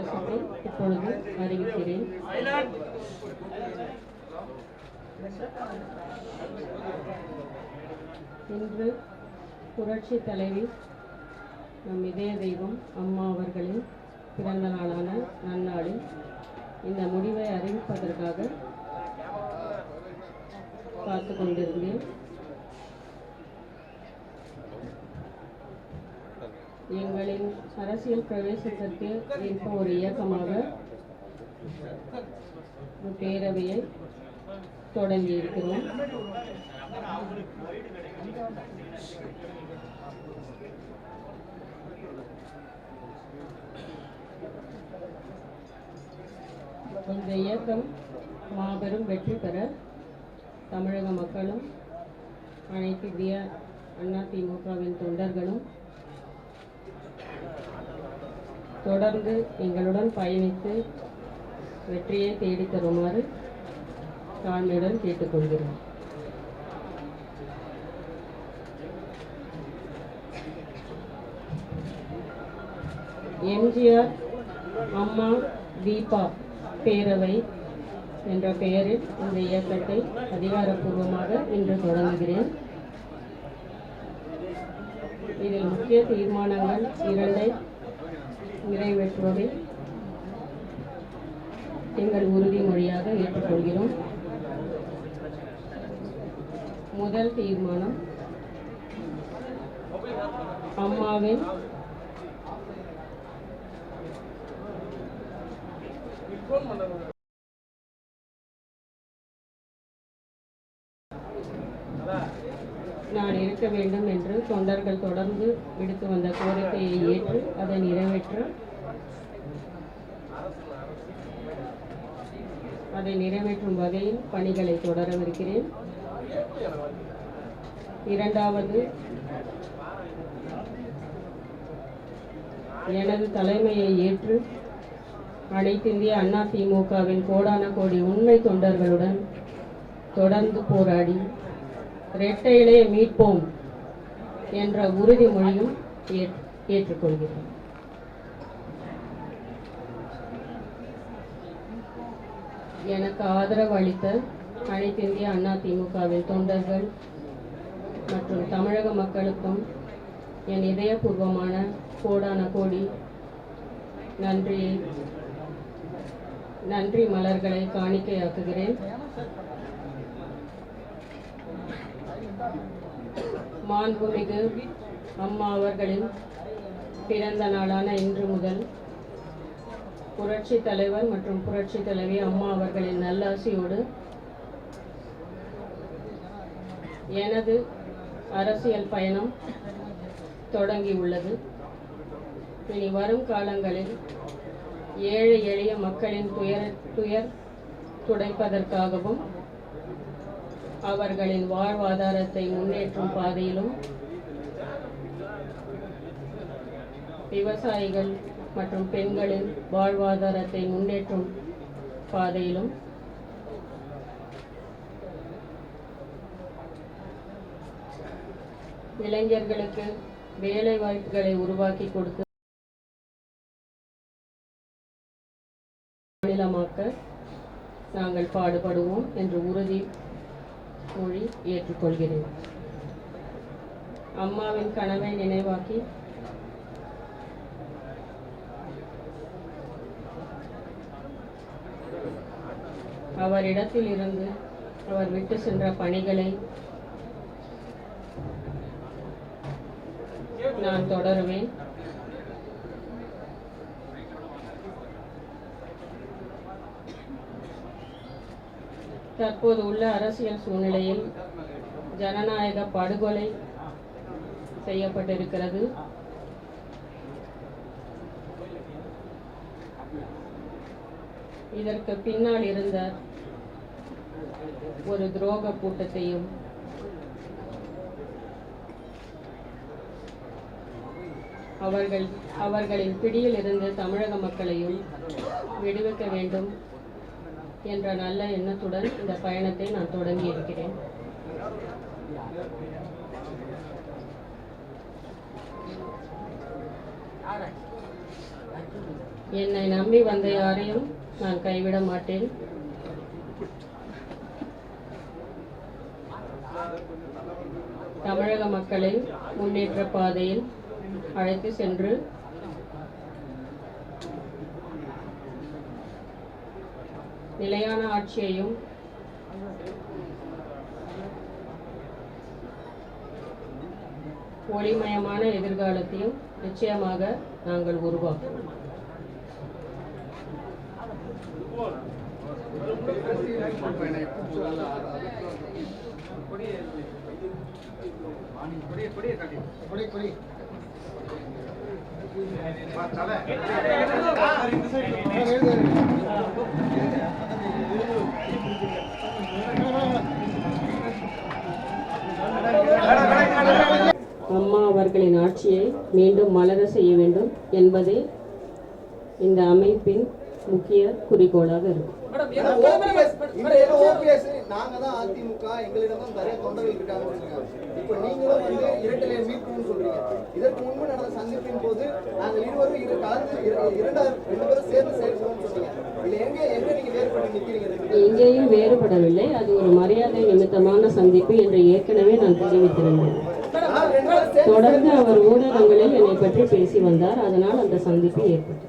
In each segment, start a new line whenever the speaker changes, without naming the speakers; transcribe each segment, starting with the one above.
விலாசத்தை இப்பொழுது அறிவிக்கிறேன். இன்று புரட்சி தலைவி நம் இதய தெய்வம் அம்மா அவர்களின் பிறந்த நாளான நன்னாளில் இந்த முடிவை அறிவிப்பதற்காக காத்து கொண்டிருந்தேன். எங்களின் அரசியல் பிரவேசத்திற்கு இப்போ ஒரு இயக்கமாக பேரவையை தொடங்கி இருக்கிறோம். இந்த இயக்கம் மாபெரும் வெற்றி பெற தமிழக மக்களும் அனைத்து இந்திய அண்ணா திமுகவின் தொண்டர்களும் தொடர்ந்து எங்களுடன் பயணித்து வெற்றியை தேடித் தருமாறு தாழ்மையுடன் கேட்டுக்கொள்கிறோம். எம்ஜிஆர் அம்மா தீபா பேரவை என்ற பெயரில் இந்த இயக்கத்தை அதிகாரப்பூர்வமாக இன்று தொடங்குகிறேன். இதில் முக்கிய தீர்மானங்கள் 2 நிறைவேற்றுவதை எங்கள் உறுதிமொழியாக ஏற்றுக்கொள்கிறோம். முதல் தீர்மானம், அம்மாவின் நான் இருக்க வேண்டும் என்று தொண்டர்கள் தொடர்ந்து விடுத்து வந்த கோரிக்கையை ஏற்று அதை நிறைவேற்றும் வகையில் பணிகளை தொடரவிருக்கிறேன். 2வது, எனது தலைமையை ஏற்று அனைத்திந்திய அண்ணா திமுகவின் கோடான கோடி உண்மை தொண்டர்களுடன் தொடர்ந்து போராடி இரட்டை இலையை மீட்போம் என்ற உறுதிமொழியும் ஏற்றுக்கொள்கிறேன். எனக்கு ஆதரவு அளித்த அனைத்திந்திய அண்ணா திமுகவின் தொண்டர்கள் மற்றும் தமிழக மக்களுக்கும் என் இதயபூர்வமான கோடான கோடி நன்றி மலர்களை காணிக்கையாக்குகிறேன். மாண்புமிகு அம்மா அவர்களின் பிறந்த நாளான இன்று முதல் புரட்சி தலைவர் மற்றும் புரட்சி தலைவி அம்மா அவர்களின் நல்லாசியோடு எனது அரசியல் பயணம் தொடங்கியுள்ளது. இனி வரும் காலங்களில் ஏழை எளிய மக்களின் துயர் துடைப்பதற்காகவும் அவர்களின் வாழ்வாதாரத்தை முன்னேற்றும் பாதையிலும் விவசாயிகள் மற்றும் பெண்களின் வாழ்வாதாரத்தை முன்னேற்றும் பாதையிலும் இளைஞர்களுக்கு வேலை வாய்ப்புகளை உருவாக்கி கொடுத்து மாநிலமாக்க நாங்கள் பாடுபடுவோம் என்று உறுதிமொழி ஏற்றுக்கொள்கிறேன். அம்மாவின் கனவை நினைவாக்கி அவரிடத்தில் இருந்து அவர் விட்டு சென்ற பணிகளை நான் தொடருவேன். தற்போது உள்ள அரசியல் சூழ்நிலையில் ஜனநாயக படுகொலை செய்யப்பட்டிருக்கிறது. இதற்கு பின்னால் இருந்த ஒரு துரோக கூட்டத்தையும் அவர்களின் பிடியில் இருந்து தமிழக மக்களையும் விடுவிக்க வேண்டும் என்ற நல்ல எண்ணத்துடன் இந்த பயணத்தை நான் தொடங்கி இருக்கிறேன். என்னை நம்பி வந்த யாரையும் நான் கைவிட மாட்டேன். தமிழக மக்களை முன்னேற்ற பாதையில் அழைத்து சென்று நிலையான ஆட்சியையும் ஒளிமயமான எதிர்காலத்தையும் நிச்சயமாக நாங்கள் உருவாக்குவோம். அம்மா அவர்களின் ஆட்சியை மீண்டும் மலர செய்ய வேண்டும் என்பதே இந்த அமைப்பின் முக்கிய குறிக்கோளாக இருக்கும்.
இதற்கு முன்பு நடந்த சந்திப்பின் போது நாங்கள் இருவரும் சேர்ந்து செயல்படுவோம் சொன்னீங்க. எங்க நீங்க வேறுபட்டு நிற்கிறீங்க?
எங்கேயும் வேறுபடவில்லை. அது ஒரு மரியாதை நிமித்தமான சந்திப்பு என்று ஏற்கனவே நான் தெரிவித்திருந்தேன். தொடர்ந்து அவர் ஊடகங்களில் என்னை பற்றி பேசி வந்தார். அதனால் அந்த சந்திப்பு ஏற்பட்டது.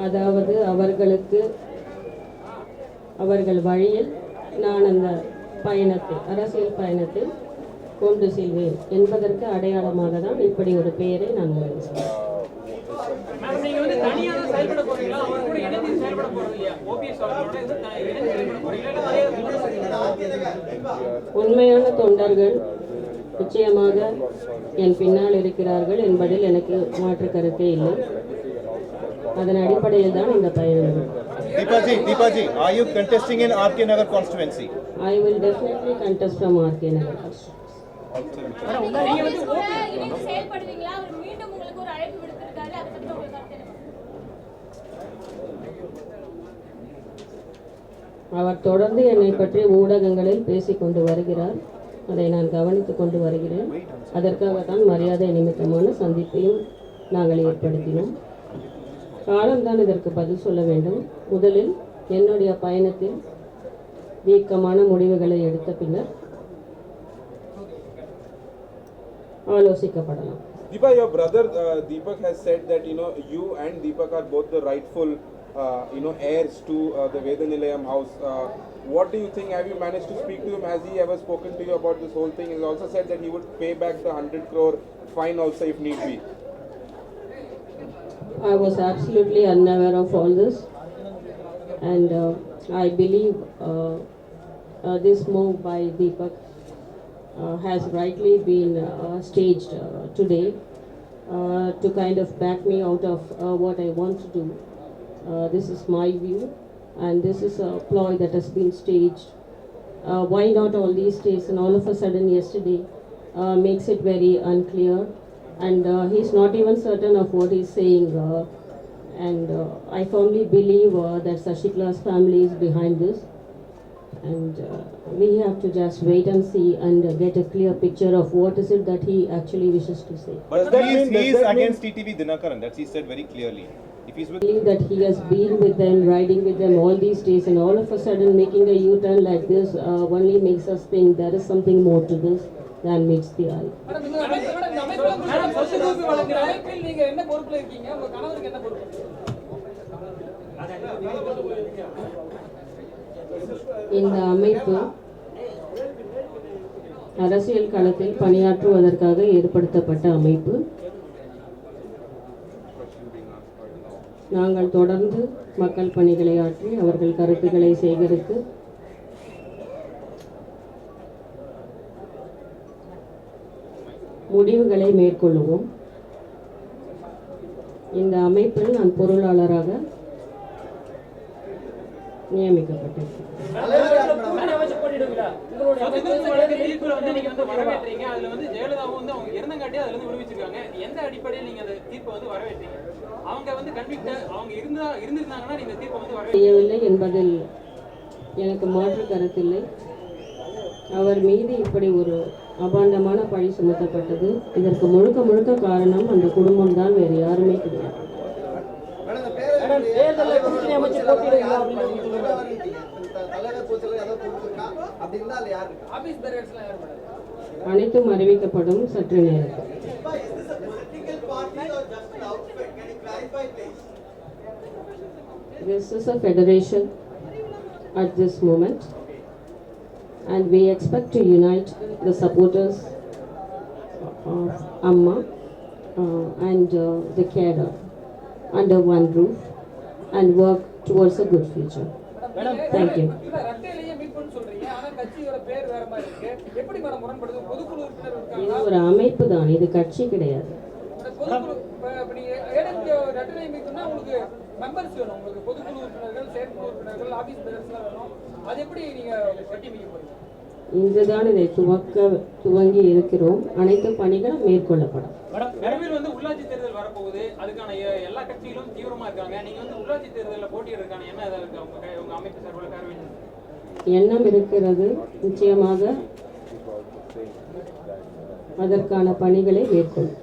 அதாவது அவர்கள் வழியில் நான் அந்த அரசியல் பயணத்தை கொண்டு செல்வேன் என்பதற்கு அடையாளமாக தான் இப்படி ஒரு பெயரை நான் முடிவு செய்தேன். உண்மையான தொண்டர்கள் நிச்சயமாக என் பின்னால் இருக்கிறார்கள் என்பதில் எனக்கு மாற்று கருத்தே இல்லை. அதன் அடிப்படையில் தான் இந்த பயணம்.
Deepaji, are you contesting in RK Nagar constituency?
I will definitely contest from RK Nagar constituency. அவர் தொடர்ந்து என்னை பற்றி ஊடகங்களில் பேசிக் கொண்டு வருகிறார். அதை நான் கவனித்துக் கொண்டு வருகிறேன். அதற்காகத்தான் மரியாதை நிமித்தமான சந்திப்பையும் நாங்கள் ஏற்படுத்தினோம். காலம்தான் இதற்கு பதில் சொல்ல வேண்டும். முதலில் என்னுடைய பயணத்தில் தீர்க்கமான முடிவுகளை எடுத்த பின்னர் ஆலோசிக்கப்படலாம்.
Deepa, your brother Deepak has said that you and Deepak are both the rightful heirs to the Vedanilayam house. What do you think? Have you managed to speak to him? Has he ever spoken to you about this whole thing? He also said that he would pay back the 100 crore fine also if need be.
I was absolutely unaware of all this, and I believe this move by Deepak has rightly been staged today to kind of back me out of what I want to do. This is my view, and this is a ploy that has been staged. Why not all these days and all of a sudden yesterday makes it very unclear, and he's not even certain of what he's saying, and I firmly believe that Sashikala's family is behind this, and we have to just wait and see and get a clear picture of what is it that he actually wishes to say.
But he is against TTV Dinakaran. That's he said very clearly. If he's with
that he has been with them, riding with them all these days, and all of a sudden making a U-turn like this only makes us think there is something more to this than meets the eye. இந்த அமைப்பு அரசியல் களத்தில் பணியாற்றுவதற்காக ஏற்படுத்தப்பட்ட அமைப்பு. நாங்கள் தொடர்ந்து மக்கள் பணிகளை ஆற்றி அவர்கள் கருத்துக்களை சேகரித்து முடிவுகளை மேற்கொள்ளுவோம். இந்த அமைப்பில் நான் பொருளாளராக நியமிக்கப்பட்டிருக்கிறேன்.
பண்ணிருக்கீங்க. அதுல வந்து ஜெயலலிதாவும் வந்து அவங்க இறந்தங்காட்டியே அதுல இருந்து விடுவிச்சிருக்காங்க. எந்த அடிப்படையில் நீங்க அந்த தீர்ப்பை வந்து வரவேற்றீங்க? அவங்க வந்து கன்விக்ட் அவங்க இருந்திருந்தாங்கன்னா இந்த தீர்ப்பை வந்து
செய்யவில்லை என்பதில் எனக்கு மாற்று கருத்தில்லை. அவர் மீது இப்படி ஒரு அபாண்டமான பழி சுமத்தப்பட்டது. இதற்கு முழுக்க முழுக்க காரணம் அந்த குடும்பம் தான், வேறு யாருமே கிடையாது.
மேடம், இந்த பேரவையினுடைய
தேர்தலில் கூட்டணி அமைச்சு போட்டியிடுவீங்களா அப்படின்னு
தலைவர் பொறுத்தவரை ஏதாவது கொடுத்துருக்கா அப்படி இருந்தா அதுல யாரு இருக்கா?
ஆபீஸ் பேரர்ஸ்லாம் யார் மேடம்?
அனைத்தும் அறிவிக்கப்படும் சற்று நேரத்தில். This is a federation at this moment, and we expect to unite the supporters of Amma and the carer under one roof and work towards a good future. Thank you.
ரெட்டையிலேயே meet பண்ண சொல்றீங்க, ஆனா கட்சியோட பேர் வேற மாதிரி இருக்கு. எப்படி மேடம் முரண்படுது? பொதுக்குழு உறுப்பினர்
இது
இருக்காங்க.
ஒரு அமைப்பு தான், இது கட்சி கிடையாது.
பொதுக்குழு இப்ப நீங்க ஏடிஎம்கே ரெட்டை மீட்னா உங்களுக்கு மெம்பர்ஸ் வேணும். உங்களுக்கு பொதுக்குழு உறுப்பினர்கள், செயற்குழு உறுப்பினர்கள், ஆபீஸ் பேரர்ஸ்லாம் வேணும். அது எப்படி நீங்க கட்டி மீட்க போறீங்க?
இன்றுதான் இதை துவங்கி இருக்கிறோம். அனைத்து பணிகளும் மேற்கொள்ளப்படும்.
விரைவில் வந்து உள்ளாட்சி தேர்தல் வரப்போகுது. அதுக்கான எல்லா கட்சிகளும் தீவிரமா இருக்காங்க. நீங்க வந்து உள்ளாட்சி தேர்தலில் போட்டியிடுறதுக்கான என்ன ஏதாவது இருக்கா உங்க அமைப்பு சார்பில் காரணம்?
எண்ணம் இருக்கிறது. நிச்சயமாக அதற்கான பணிகளை மேற்கொள்ளும்.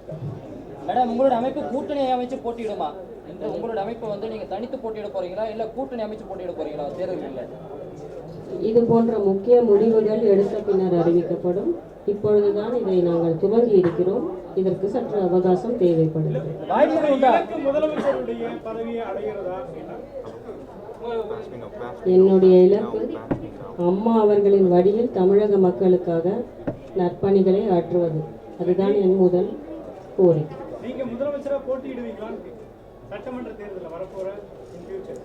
மேடம், உங்களோட அமைப்பு கூட்டணி அமைச்சு போட்டியிடுமா? இந்த உங்களோட அமைப்பு வந்து நீங்க தனித்து போட்டியிட போறீங்களா இல்ல கூட்டணி அமைச்சு போட்டியிட போறீங்களா தேர்தலில்?
இது போன்ற முக்கிய முடிவுகள் எடுத்த பின்னர் அறிவிக்கப்படும். இப்பொழுதுதான் இதை நாங்கள் துவங்கி இருக்கிறோம். இதற்கு சற்று அவகாசம் தேவைப்படுகிறது.
முதலமைச்சருடைய பதவியை அடைகிறதா?
என்னுடைய இலக்கு அம்மா அவர்களின் வழியில் தமிழக மக்களுக்காக நற்பணிகளை ஆற்றுவது. அதுதான் என் முதல் கோரிக்கை.
நீங்க முதலமைச்சரா போட்டியிடுவீங்களா சட்டமன்ற தேர்தலில் வரப்போற in future?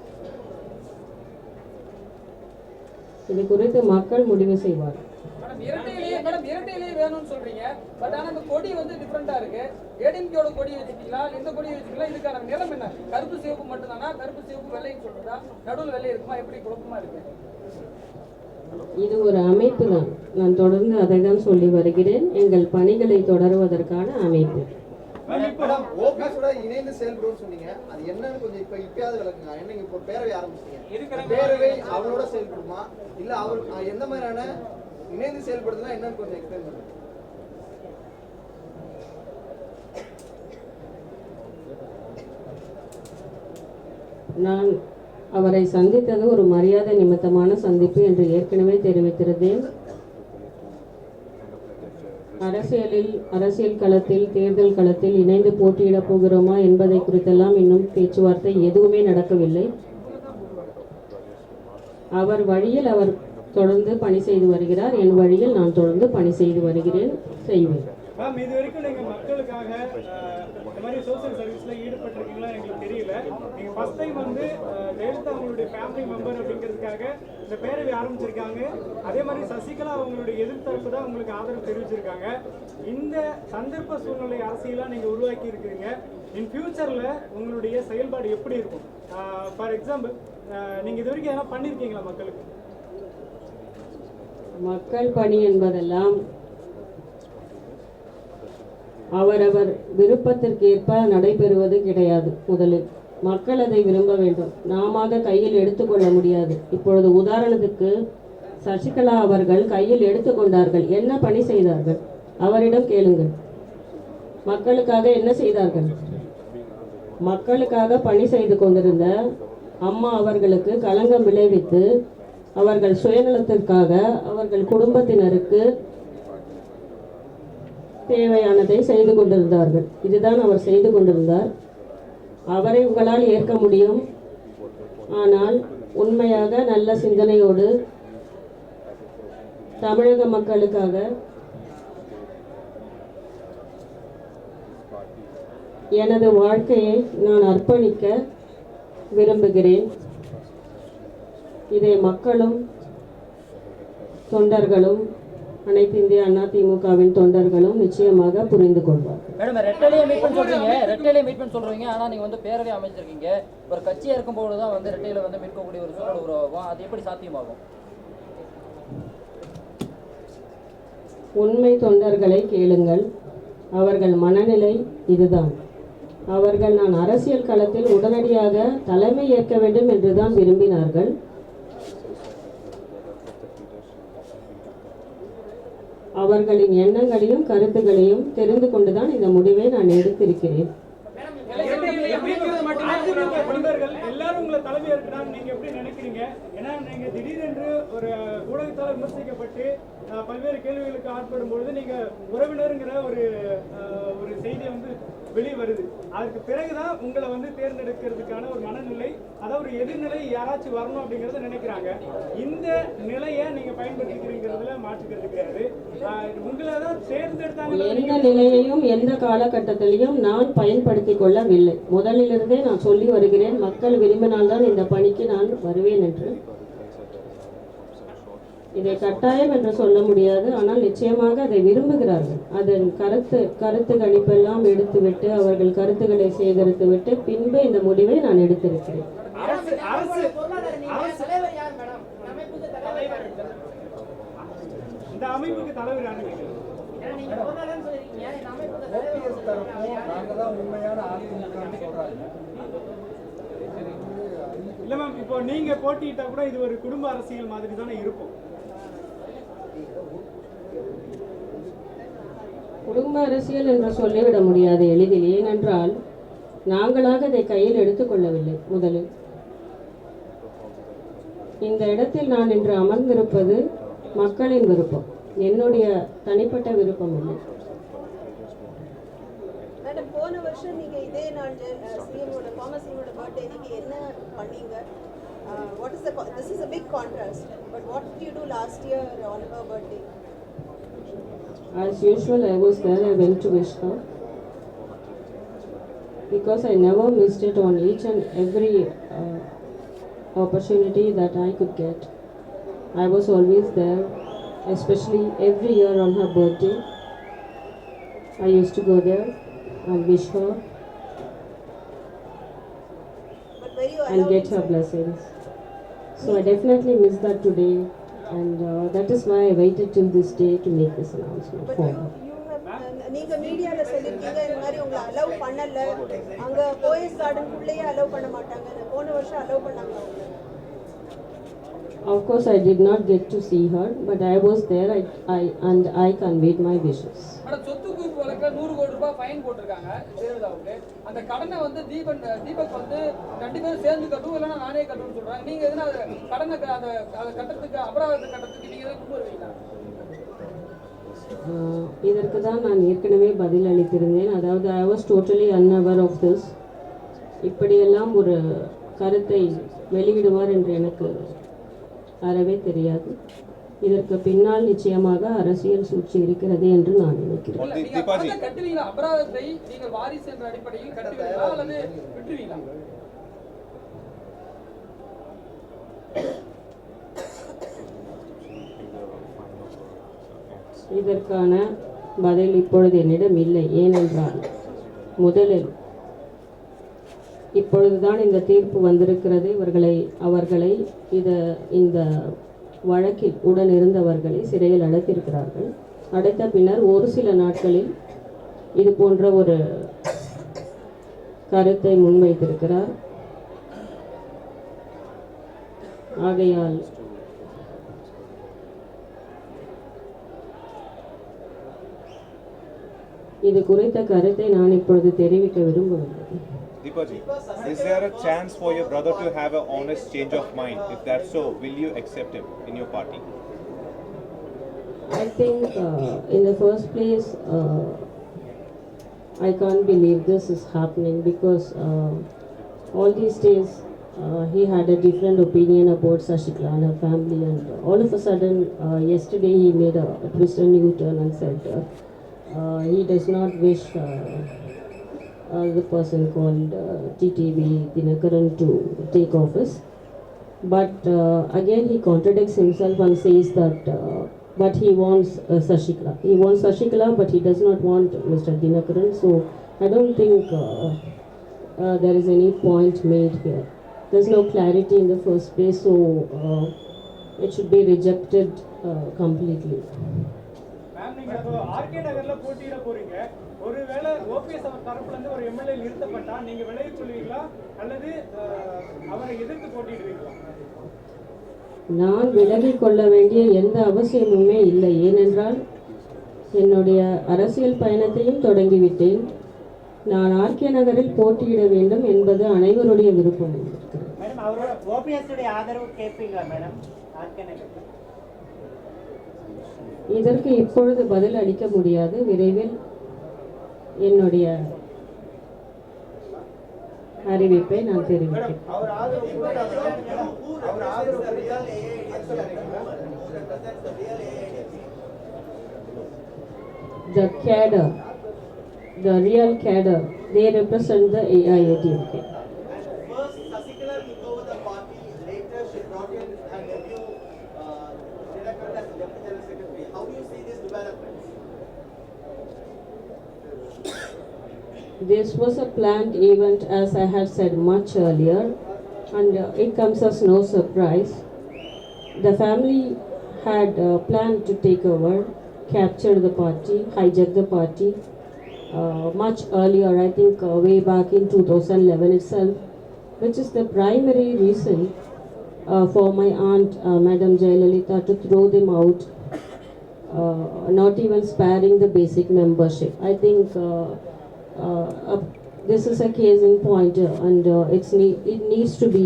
இது குறித்து மக்கள் முடிவு செய்வார்.
இரட்டையிலேயே வேணும்னு சொல்றீங்க. பட் ஆனா இந்த கொடி வந்து டிஃபரெண்டா இருக்கு. ஏடிஎம்கேயோட கொடி வச்சுட்டீங்களா, இந்த கொடி வச்சுக்கலாம். இதுக்கான நிறம் என்ன? கருப்பு சிவப்பு மட்டும்தானா? கருப்பு சிவப்பு வெள்ளைன்னு சொல்றதா? நடுவில் வெள்ளை இருக்குமா? எப்படி குழப்பமா இருக்கு?
இது ஒரு அமைப்பு தான். நான் தொடர்ந்து அதை தான் சொல்லி வருகிறேன். எங்கள் பணிகளை தொடருவதற்கான அமைப்பு.
மேடம், ஓபிஎஸோட இணைந்து செயல்படுவோம்னு சொன்னீங்க. அது என்னன்னு கொஞ்சம் இப்பயாவது விளக்குங்க. என்ன இப்போ பேரவை ஆரம்பிச்சிட்டீங்க. பேரவை அவரோட செயல்படுமா இல்ல அவர் எந்த மாதிரியான இணைந்து செயல்படுதுன்னா என்னன்னு கொஞ்சம் எக்ஸ்பிளைன் பண்ணுங்க.
நான் அவரை சந்தித்தது ஒரு மரியாதை நிமித்தமான சந்திப்பு என்று ஏற்கனவே தெரிவித்திருந்தேன். அரசியல் களத்தில், தேர்தல் களத்தில் இணைந்து போட்டியிடப் போகிறோமா என்பதை குறித்தெல்லாம் இன்னும் பேச்சுவார்த்தை எதுவுமே நடக்கவில்லை. அவர் வழியில் அவர் தொடர்ந்து பணி செய்து வருகிறார். என் வழியில் நான் தொடர்ந்து பணி செய்து வருகிறேன், செய்வேன்.
மேம், இது வரைக்கும் நீங்க மக்களுக்காக இந்த மாதிரி சோசியல் சர்வீஸ்ல ஈடுபட்டிருக்கீங்களா எங்களுக்கு தெரியல. நீங்க ஃபர்ஸ்ட் டைம் வந்து ஜெயலலிதா அவங்களுடைய ஃபேமிலி மெம்பர் அப்படிங்கிறதுக்காக இந்த பேரவை ஆரம்பிச்சிருக்காங்க. அதே மாதிரி சசிகலா அவங்களுடைய எதிர்த்தரப்பு தான் உங்களுக்கு ஆதரவு தெரிவிச்சிருக்காங்க. இந்த சந்தர்ப்ப சூழ்நிலை அரசியலா நீங்க உருவாக்கி இருக்கிறீங்க. இன் ஃபியூச்சர்ல உங்களுடைய செயல்பாடு எப்படி இருக்கும்? ஃபார் எக்ஸாம்பிள், நீங்க இது வரைக்கும் எதனா பண்ணிருக்கீங்களா மக்களுக்கு?
மக்கள் பணி என்பதெல்லாம் அவரவர் விருப்பத்திற்கேற்ப நடைபெறுவது கிடையாது. முதலில் மக்கள் அதை விரும்ப வேண்டும். நாம கையில் எடுத்துக்கொள்ள முடியாது. இப்பொழுது உதாரணத்துக்கு சசிகலா அவர்கள் கையில் எடுத்துக்கொண்டார்கள். என்ன பணி செய்தார்கள்? அவரிடம் கேளுங்கள். மக்களுக்காக என்ன செய்தார்கள்? மக்களுக்காக பணி செய்து கொண்டிருந்த அம்மா அவர்களுக்கு களங்கம் விளைவித்து அவர்கள் சுயநலத்திற்காக அவர்கள் குடும்பத்தினருக்கு தேவையானதை செய்து கொண்டிருந்தார்கள். இதுதான் அவர் செய்து கொண்டிருந்தார். அவரை உங்களால் ஏற்க முடியும். ஆனால் உண்மையாக நல்ல சிந்தனையோடு தமிழக மக்களுக்காக எனது வாழ்க்கையை நான் அர்ப்பணிக்க விரும்புகிறேன். இதை மக்களும் தொண்டர்களும் அனைத்து இந்திய அண்ணா திமுகவின் தொண்டர்களும் நிச்சயமாக புரிந்து கொள்வார்.
மேடம், ரெட்டையிலேயே மீட் பண்ண சொல்றீங்க. ஆனா நீங்க வந்து பேரவை அமைச்சிருக்கீங்க. ஒரு கட்சியா இருக்கும்போது தான் வந்து ரெட்டையில வந்து மீட்கக்கூடிய ஒரு சூழல் உருவாகும். அது எப்படி சாத்தியமாகும்?
உண்மை தொண்டர்களை கேளுங்கள், அவர்கள் மனநிலை இதுதான். அவர்கள் நான் அரசியல் களத்தில் உடனடியாக தலைமை ஏற்க வேண்டும் என்றுதான் விரும்பினார்கள். அவர்களின் எண்ணங்களையும் கருத்துக்களையும் தெரிந்து கொண்டுதான் இந்த முடிவை நான் எடுத்திருக்கிறேன்.
அதிமுக தொண்டர்கள் எல்லாரும் உங்களை தலைமை ஏற்கிறான்னு நீங்க எப்படி நினைக்கிறீங்க? ஏன்னா நீங்க திடீரென்று ஒரு ஊடகத்தால் விமர்சிக்கப்பட்டு பல்வேறு கேள்விகளுக்கு ஆட்படும் பொழுது நீங்க உறவினருங்கிற ஒரு செய்தி வந்து வெளியே வருது. அதுக்கு பிறகுதான் உங்களை வந்து தேர்ந்தெடுக்கிறதுக்கான ஒரு மனநிலை, அதாவது ஒரு எதிர்நிலை யாராச்சும் வரணும் அப்படிங்கறத நினைக்கிறாங்க. இந்த நிலையை நீங்க பயன்படுத்திக்கிறீங்கிறதுல மாற்றுக்கிறது கிடையாது. உங்களை தான் தேர்ந்தெடுத்தாங்க.
எந்த நிலையையும் எந்த காலகட்டத்திலையும் நான் பயன்படுத்திக் கொள்ளவில்லை. முதலிலிருந்தே நான் சொல்லி வருகிறேன், மக்கள் விரும்பினால்தான் இந்த பணிக்கு நான் வருவேன் என்று. இதை கட்டாயம் என்று சொல்ல முடியாது, ஆனால் நிச்சயமாக அதை விரும்புகிறார்கள். அதன் கருத்து கணிப்பெல்லாம் எடுத்துவிட்டு அவர்கள் கருத்துக்களை சேகரித்துவிட்டு பின்பு இந்த முடிவை நான் எடுத்திருக்கிறேன்.
இந்த அமைப்புக்கு தலைவர் யாரு? இல்ல மேம், இப்போ நீங்க போட்டியிட்டா கூட இது ஒரு குடும்ப அரசியல் மாதிரி தானே இருக்கும்.
குடும்ப அரசியல் என்று சொல்லிவிட முடியாது எளிதில். ஏனென்றால் நாங்களாக அதை கையில் எடுத்துக்கொள்ளவில்லை. முதலில் இந்த இடத்தில் நான் இன்று அமர்ந்திருப்பது மக்களின் விருப்பம், என்னுடைய தனிப்பட்ட விருப்பம் இல்லை.
மேடம், போன வருஷம் நீங்க இதே நாள் சிஎமோட ஃபார்மர் சிஎமோட பர்த்டே நீங்க என்ன பண்ணீங்க? What is this is a big contrast, but what did you do last year on her birthday?
As usual, I was there. I went to wish her because I never missed it on each and every opportunity that I could get. I was always there, especially every year on her birthday. I used to go there and wish her and get her blessings. So I definitely miss that today, and that is why I waited till this day to make this announcement
But
for
you
her.
have நீங்க மீடியால சொல்லிருக்கீங்க இந்த மாதிரி உங்களை allow பண்ணல, அங்க Poes கார்டனுக்குள்ளேயே allow பண்ண மாட்டாங்க. போன வருஷம் அலோவ் பண்ணாங்க அவங்க.
Of course, I did not get to see her, but I was there. I conveyed my wishes.
Madam, சொத்து குவிப்பு வழக்குல 100 கோடி ரூபாய் ஃபைன் போட்டிருக்காங்க ஜெயலலிதாவுக்கு. அந்த கடனை வந்து தீபக் வந்து 2 பேரும் சேர்ந்து கட்டணும், இல்லைன்னா நானே கட்டணும்னு சொல்றாங்க. நீங்க எதுனா கடனை அந்த கட்டத்துக்கு அபராதத்தை கட்டத்துக்கு நீங்க எதாவது கொண்டு வருவீங்களா?
இதற்கு தான் நான் ஏற்கனவே பதில் அளித்திருந்தேன். அதாவது I was totally unaware of this. இப்படியெல்லாம் ஒரு கருத்தை வெளியிடுவார் என்று எனக்கு அறவே தெரியாது. இதற்கு பின்னால் நிச்சயமாக அரசியல் சூழ்ச்சி இருக்கிறது என்று நான் நினைக்கிறேன்.
நீங்க பணத்தை கட்டுவீங்களா? அபராதத்தை நீங்கள் வாரிசு என்ற அடிப்படையில் கட்டுவீங்களா அல்லது விட்டுவீங்களா?
இதற்கான பதில் இப்பொழுது என்னிடம் இல்லை. ஏனென்றால் முதலில் இப்பொழுதுதான் இந்த தீர்ப்பு வந்திருக்கிறது. அவர்களை இந்த வழக்கில் உடன் இருந்தவர்களை சிறையில் அடைத்திருக்கிறார்கள். அடைத்த பின்னர் ஒரு சில நாட்களில் இது போன்ற ஒரு கருத்தை முன்வைத்திருக்கிறார். ஆகையால் இது குறித்த கருத்தை நான் இப்பொழுது தெரிவிக்க விரும்பவில்லை.
Deepaji, is there a chance for your brother to have an honest change of mind? If that's so, will you accept him in your party?
I think in the first place, I can't believe this is happening because all these days he had a different opinion about Sashikala and her family, and all of a sudden yesterday he made a twist and U-turn and said he does not wish the person called TTV Dinakaran to take office. But again he contradicts himself and says that but he wants Sashikala. He wants Sashikala, but he does not want Mr. Dinakaran. So I don't think there is any point made here. There's no clarity in the first place, so it should be rejected completely.
Ma'am, நீங்க இப்போ RK நகர்ல போட்டியிட போறீங்க. ஒருவேளை OPS அவர் தரப்புல இருந்து ஒரு MLA நிறுத்தப்பட்டா நீங்க விலகிக் கொள்வீங்களா அல்லது அவரை எதிர்த்து போட்டியிடுவீங்களா?
நான் விலகிக் கொள்ள வேண்டிய எந்த அவசியமுமே இல்லை. ஏனென்றால் என்னுடைய அரசியல் பயணத்தையும் தொடங்கிவிட்டேன். நான் ஆர்கே நகரில் போட்டியிட வேண்டும் என்பது அனைவருடைய விருப்பம்.
மேடம், அவரோட ஓபிஎஸ் உடைய ஆதரவு கேட்பீங்களா மேடம் ஆர்கே நகர்?
இதற்கு இப்பொழுது பதில் அளிக்க முடியாது. விரைவில் என்னுடைய அறிவிப்பை நான் தெரிவிக்கிறேன். The cadre, the real cadre, they represent the AIADMK.
First, Sasikala took over the party. Later, she brought in a nephew, Nilakanta as Deputy General Secretary. How do you see this development?
This was a planned event, as I had said much earlier, and it comes as no surprise. The family had planned to take over, capture the party, hijack the party much earlier, I think way back in 2011 itself, which is the primary reason for my aunt, Madam Jayalalitha, to throw them out, not even sparing the basic membership. I think this is a case in point, and it needs to be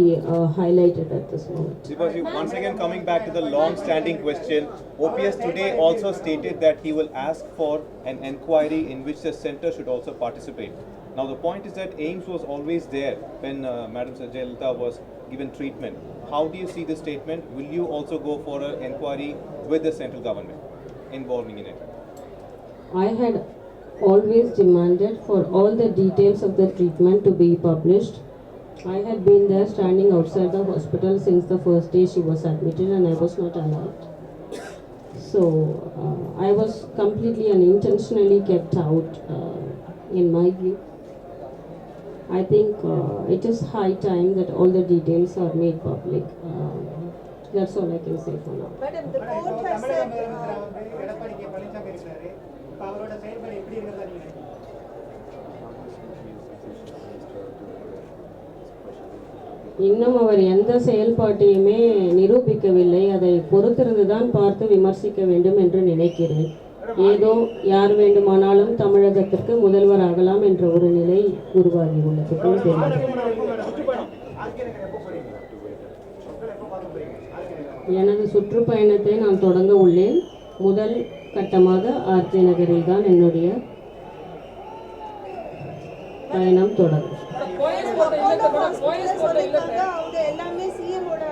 highlighted at this moment.
Because once again coming back to the long-standing question, OPS today also stated that he will ask for an enquiry in which the centre should also participate. Now the point is that AIMS was always there when Madam Jayalalitha was given treatment. How do you see this statement? Will you also go for an enquiry with the central government involving in it?
I had always demanded for all the details of the treatment to be published. I had been there standing outside the hospital since the first day she was admitted, and I was not allowed. So I was completely and intentionally kept out in my view. I think it is high time that all the details are made public. That's all I can say for now.
Madam, the court has said
Edappadi K Palaniswami இருக்கிறாரு. இப்போ அவரோட செயல்பாடு எப்படி இருக்கிறதா நீங்க நினைக்கிறீங்க?
இன்னும் அவர் எந்த செயல்பாட்டையுமே நிரூபிக்கவில்லை. அதை பொறுத்திருந்துதான் பார்த்து விமர்சிக்க வேண்டும் என்று நினைக்கிறேன். ஏதோ யார் வேண்டுமானாலும் தமிழகத்திற்கு முதல்வர் ஆகலாம் என்ற ஒரு நிலை உருவாகி உள்ளது போல் தெரிகிறது. எனது சுற்றுப்பயணத்தை நான் தொடங்க உள்ளேன். முதல் கட்டமாக ஆர்கே நகரில் தான் என்னுடைய பயணம் தொடரும்.
அவங்க எல்லாமே சிஎம்மோட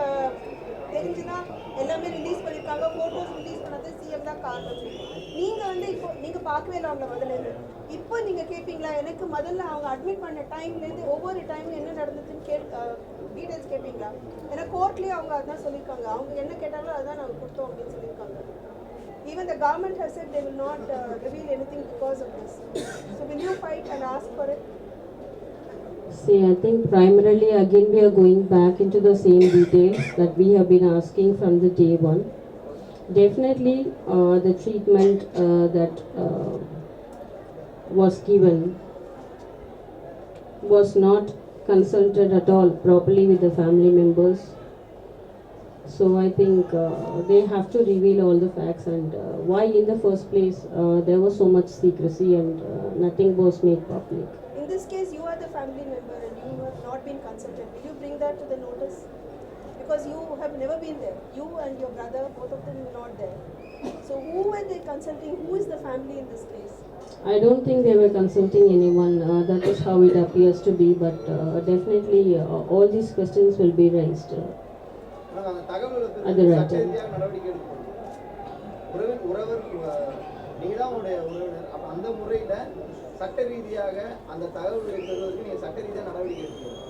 தெரிஞ்சுதான் எல்லாமே ரிலீஸ் பண்ணியிருக்காங்க. ஃபோட்டோஸ் ரிலீஸ் பண்ணது சிஎம் தான் காரணம். நீங்கள் வந்து இப்போ நீங்கள் பார்க்கவே இல்லை அவங்கள முதல்ல. இப்போ நீங்கள் கேட்பீங்களா? எனக்கு முதல்ல அவங்க அட்மிட் பண்ண டைம்லேருந்து ஒவ்வொரு டைமும் என்ன நடந்ததுன்னு டீட்டெயில்ஸ் கேட்பீங்களா? ஏன்னா கோர்ட்லேயே அவங்க அதுதான் சொல்லியிருக்காங்க. அவங்க என்ன கேட்டாங்களோ அதுதான் நாங்கள் கொடுத்தோம் அப்படின்னு சொல்லியிருக்காங்க. Even the government has said they will not reveal anything because of this. So will you fight and ask for it?
See, I think primarily again we are going back into the same details that we have been asking from the day one. Definitely the treatment that was given was not consulted at all properly with the family members. So I think they have to reveal all the facts and why in the first place there was so much secrecy and nothing was made public.
In this case, you are the family member and you have not been consulted. Will you bring that to the notice? Because you have never been there. You and your brother, both of them were not there. So who were they consulting? Who is the family in this case?
I don't think they were consulting anyone. That is how it appears to be. But definitely all these questions will be raised.
அந்த தகவல்களை
அது
பற்றி
right.
சட்ட ரீதியாக நடவடிக்கை எடுக்கணும். உறவர் நீங்கள் தான் உங்களுடைய உறவினர். அப்போ அந்த முறையில் சட்ட ரீதியாக அந்த தகவல்களை பெறுவதற்கு நீங்கள் சட்ட ரீதியாக நடவடிக்கை எடுக்கணும்.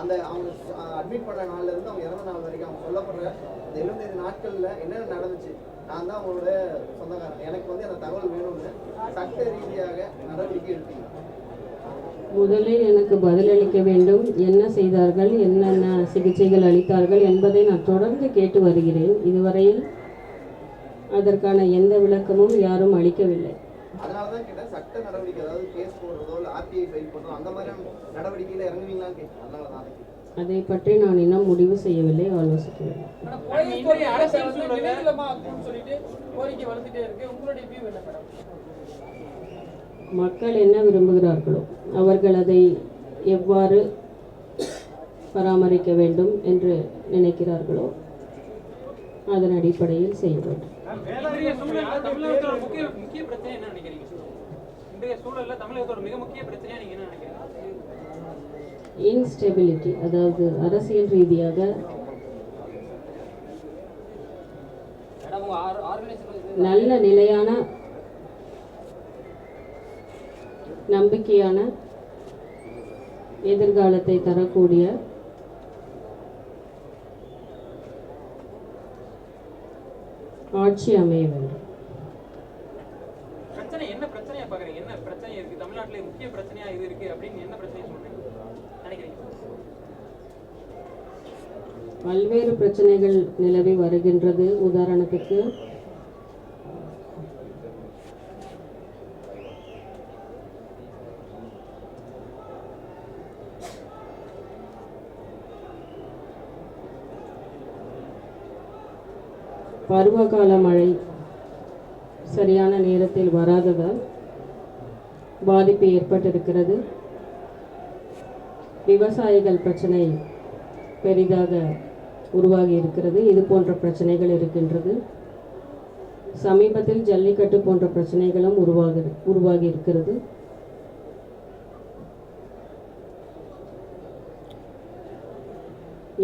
அந்த அவங்க அட்மிட் பண்ண நாள்லேருந்து அவங்க இறந்த நாள் வரைக்கும் அவங்க சொல்லப்படுற இந்த 75 நாட்களில் என்னென்ன நடந்துச்சு, நான் தான் அவங்களோட சொந்தக்காரன், எனக்கு வந்து அந்த தகவல் வேணும்னு சட்ட ரீதியாக நடவடிக்கை எடுப்பீங்க.
முதலில் எனக்கு பதிலளிக்க வேண்டும். என்ன செய்தார்கள், என்னென்ன சிகிச்சைகள் அளித்தார்கள் என்பதை நான் தொடர்ந்து கேட்டு வருகிறேன். இதுவரையில் அதற்கான எந்த விளக்கமும் யாரும் அளிக்கவில்லை.
அதனால தான் கேட்டேன், சட்ட நடவடிக்கை அதாவது கேஸ் போடுறதோ இல்லை ஆர்டிஐ ஃபைல் பண்ணுறதோ அந்த மாதிரியான நடவடிக்கையில் இறங்குவீங்களான்னு கேட்டேன். அதனால தான்
அதை பற்றி நான் இன்னும் முடிவு செய்யவில்லை, ஆலோசிக்கவில்லை.
ஆனா போலீஸ் கோரிக்கை அரசு வந்து நினைக்கலாமா அப்படின்னு சொல்லிட்டு கோரிக்கை வந்துட்டே இருக்கு. உங்களுடைய வியூ என்ன மேடம்?
மக்கள் என்ன விரும்புகிறார்களோ அவர்கள் அதை எவ்வாறு பராமரிக்க வேண்டும் என்று நினைக்கிறார்களோ அதன் அடிப்படையில் செய்ய வேண்டும்.
இன்றைய சூழல்ல தமிழகத்தோட முக்கிய பிரச்சனை என்ன நினைக்கிறீங்க? இன்றைய சூழல்ல தமிழகத்தோட மிக முக்கிய பிரச்சனையா நீங்க என்ன நினைக்கிறீங்க?
இன்ஸ்டெபிலிட்டி, அதாவது அரசியல் ரீதியாக நல்ல நிலையான நம்பிக்கையான எதிர்காலத்தை தரக்கூடிய ஆட்சி அமைய வேண்டும்.
பிரச்சனை என்ன பிரச்சனையா பாக்குறீங்க? என்ன பிரச்சனை இருக்கு தமிழ்நாட்டுல? முக்கிய பிரச்சனையா இது இருக்கு அப்படின்னு என்ன பிரச்சனை சொல்றீங்க நினைக்கிறீங்க?
பல்வேறு பிரச்சனைகள் நிலவி வருகின்றது. உதாரணத்துக்கு பருவகால மழை சரியான நேரத்தில் வராததால் பாதிப்பு ஏற்பட்டிருக்கிறது. விவசாயிகள் பிரச்சனை பெரிதாக உருவாகி இருக்கிறது. இது போன்ற பிரச்சனைகள் இருக்கின்றது. சமீபத்தில் ஜல்லிக்கட்டு போன்ற பிரச்சனைகளும் உருவாகி இருக்கிறது.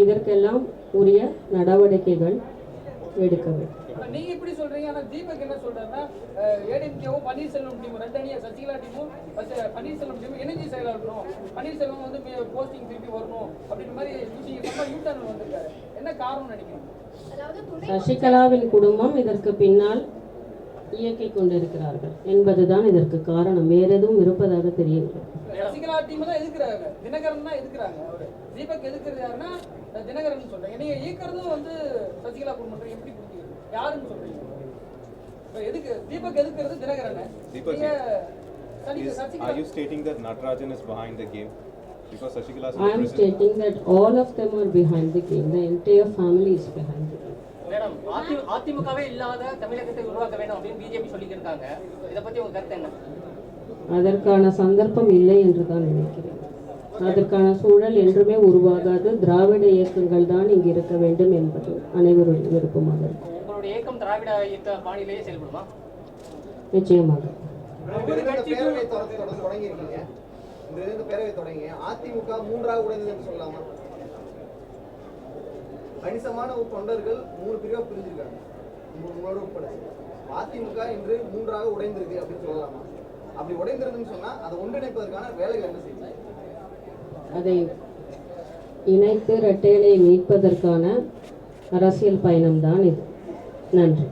இதற்கெல்லாம் உரிய நடவடிக்கைகள் எடுக்க வேண்டும்.
நீங்க இப்படி சொல்றீங்க, ஆனா தீபக் என்ன சொல்றாருன்னா ஏடிஎம்கேவும் பன்னீர்செல்வம் டீம் ரெண்டு அணியா சசிகலா டீமும் பன்னீர்செல்வம் டீமும் இணைஞ்சு செயலாற்றணும், பன்னீர்செல்வம் வந்து போஸ்டிங் திருப்பி வரணும் அப்படின்ற மாதிரி நீங்க சொன்ன யூட்டர்ன் வந்திருக்காரு. என்ன காரணம் நினைக்கிறீங்க?
சசிகலாவின் குடும்பம் இதற்கு பின்னால் இயக்கிக் கொண்டிருக்கிறார்கள் என்பதுதான் இதற்கு காரணம். வேற எதுவும் இருப்பதாக தெரியவில்லை.
சசிகலா டீம் தான் எதுக்குறாங்க, தினகரன் தான் எதுக்குறாங்க. அவரு தீபக் எதுக்குறது யாருன்னா தினகரன் சொல்றீங்க. நீங்க இயக்கிறதும் வந்து சசிகலா குடும்பம் எப்படி புரிஞ்சுக்கிறது? யாருன்னு சொல்றீங்க? எதுக்கு தீபக் எதுக்குறது Dinakaran?
Are you stating that Natarajan is behind the game? Because Shashikala is
I am stating that all of them are behind the game. The entire family is behind the game.
Madam, அதிமுகவே இல்லாத தமிழகத்தை உருவாக்க வேண்டும் அப்படின்னு BJP சொல்லியிருக்காங்க. இதை பத்தி உங்க கருத்து என்ன?
அதற்கான சந்தர்ப்பம் இல்லை என்று தான் நினைக்கிறேன். அதற்கான சூழல் என்றுமே உருவாகாது. திராவிட இயக்கங்கள் தான் இங்கு இருக்க வேண்டும் என்பது அனைவருடைய விருப்பமாக இருக்கும்.
உங்களுடைய இயக்கம் திராவிட இயக்க பாணியிலேயே செயல்படுமா?
நிச்சயமாக.
பேரவை தொடங்கியிருக்கீங்க, இந்த பேரவை தொடங்கி அதிமுக மூன்றாக உடைந்தது என்று சொல்லலாமா? கணிசமான தொண்டர்கள் 3 பிரிவா பிரிஞ்சிருக்காங்க உங்களோட உட்பட. அதிமுக இன்று மூன்றாக உடைந்திருக்கு அப்படின்னு சொல்லலாமா? அப்படி உடைந்திருக்குன்னு சொன்னா அதை ஒன்றிணைப்பதற்கான வேலைகள் என்ன செய்யுங்க?
அதை இணைத்து இரட்டைகளை மீட்பதற்கான அரசியல் பயணம்தான் இது. நன்றி.